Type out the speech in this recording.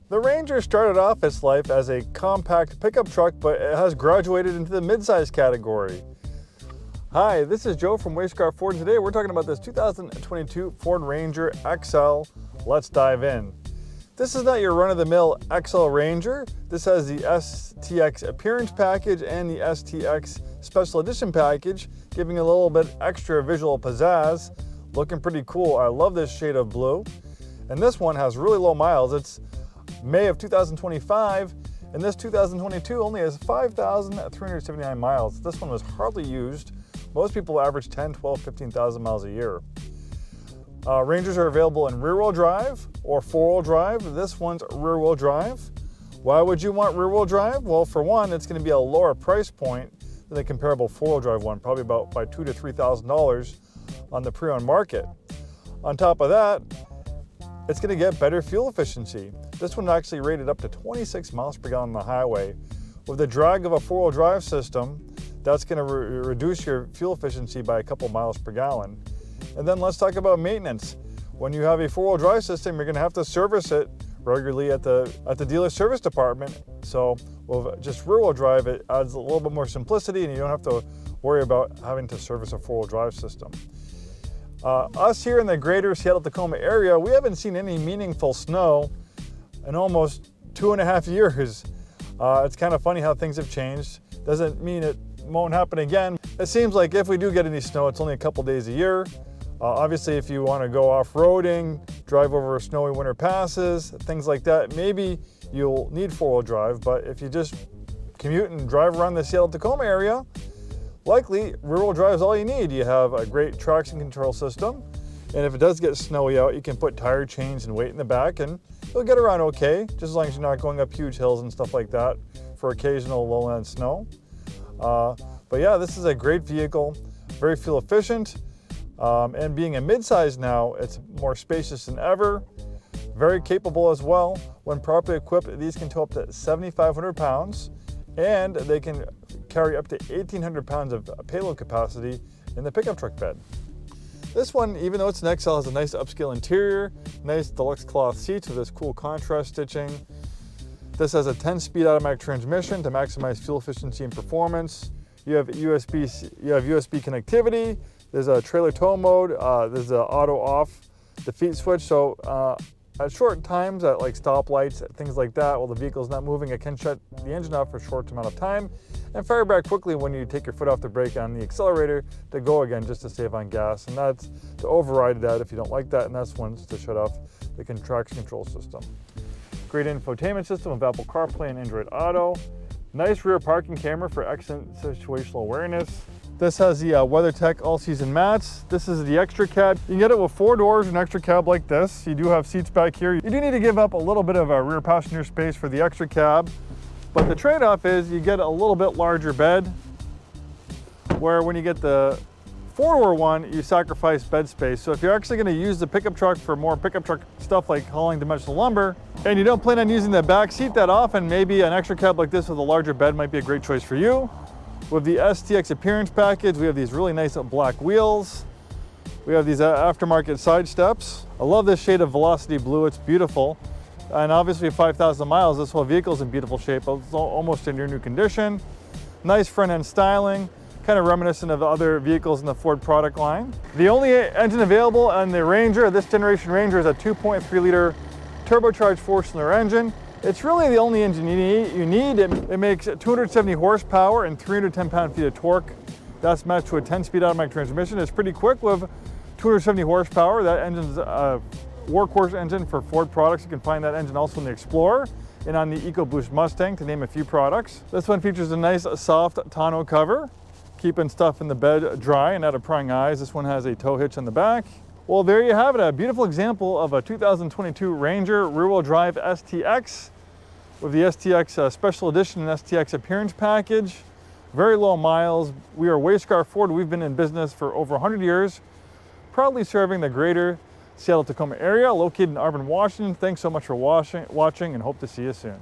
The Ranger started off its life as a compact pickup truck, but it has graduated into the midsize category. Hi, this is Joe from Way Scarff Ford. Today we're talking about this 2022 Ford Ranger XL. Let's dive in. This is not your run-of-the-mill XL Ranger. This has the STX Appearance Package and the STX Special Edition Package, giving a little bit extra visual pizzazz. Looking pretty cool. I love this shade of blue. And this one has really low miles. It's May of 2025, and this 2022 only has 5,379 miles. This one was hardly used. Most people average 10, 12, 15,000 miles a year. Rangers are available in rear-wheel drive or four-wheel drive. This one's rear-wheel drive. Why would you want rear-wheel drive? Well, for one, it's going to be a lower price point than a comparable four-wheel drive one, probably about by $2,000 to $3,000 on the pre-owned market. On top of that, it's going to get better fuel efficiency. This one actually rated up to 26 miles per gallon on the highway. With the drag of a four-wheel drive system, that's going to reduce your fuel efficiency by a couple miles per gallon. And then let's talk about maintenance. When you have a four-wheel drive system, you're going to have to service it regularly at the dealer service department. So with just rear-wheel drive, it adds a little bit more simplicity, and you don't have to worry about having to service a four-wheel drive system. Us here in the greater Seattle-Tacoma area, we haven't seen any meaningful snow in almost 2.5 years. It's kind of funny how things have changed. Doesn't mean it won't happen again. It seems like if we do get any snow, it's only a couple days a year. Obviously, if you want to go off-roading, drive over snowy winter passes, things like that, maybe you'll need four-wheel drive. But if you just commute and drive around the Seattle-Tacoma area, likely rear-wheel drive is all you need. You have a great traction control system, and if it does get snowy out, you can put tire chains and weight in the back, and you'll get around okay, just as long as you're not going up huge hills and stuff like that for occasional lowland snow. But yeah, this is a great vehicle, very fuel efficient, and being a midsize now, it's more spacious than ever, very capable as well. When properly equipped, these can tow up to 7,500 pounds, and they can carry up to 1,800 pounds of payload capacity in the pickup truck bed. This one, even though it's an XL, has a nice upscale interior, nice deluxe cloth seats with this cool contrast stitching. This has a 10-speed automatic transmission to maximize fuel efficiency and performance. You have USB connectivity. There's a trailer tow mode. There's an auto off defeat switch. So at short times, at like stoplights, things like that, while the vehicle's not moving, it can shut the engine off for a short amount of time and fire back quickly when you take your foot off the brake on the accelerator to go again, just to save on gas. And that's to override that if you don't like that, and that's once to shut off the traction control system. Great infotainment system with Apple CarPlay and Android Auto. Nice rear parking camera for excellent situational awareness. This has the WeatherTech all-season mats. This is the extra cab. You can get it with 4 doors, an extra cab like this. You do have seats back here. You do need to give up a little bit of a rear passenger space for the extra cab, but the trade-off is you get a little bit larger bed, where when you get the 4-door one, you sacrifice bed space. So if you're actually going to use the pickup truck for more pickup truck stuff like hauling dimensional lumber, and you don't plan on using the back seat that often, maybe an extra cab like this with a larger bed might be a great choice for you. With the STX Appearance Package, we have these really nice black wheels. We have these aftermarket side steps. I love this shade of Velocity Blue, it's beautiful. And obviously 5,000 miles, this whole vehicle's in beautiful shape. It's almost in near new condition. Nice front end styling, kind of reminiscent of other vehicles in the Ford product line. The only engine available on the Ranger, this generation Ranger, is a 2.3 liter turbocharged 4-cylinder engine. It's really the only engine you need. It makes 270 horsepower and 310 pound-feet of torque. That's matched to a 10-speed automatic transmission. It's pretty quick with 270 horsepower. That engine's a workhorse engine for Ford products. You can find that engine also in the Explorer and on the EcoBoost Mustang, to name a few products. This one features a nice soft tonneau cover, keeping stuff in the bed dry and out of prying eyes. This one has a tow hitch on the back. Well, there you have it, a beautiful example of a 2022 Ranger rear-wheel drive STX with the STX Special Edition and STX Appearance Package. Very low miles. We are Way Scarff Ford. We've been in business for over 100 years, proudly serving the greater Seattle-Tacoma area, located in Auburn, Washington. Thanks so much for watching, and hope to see you soon.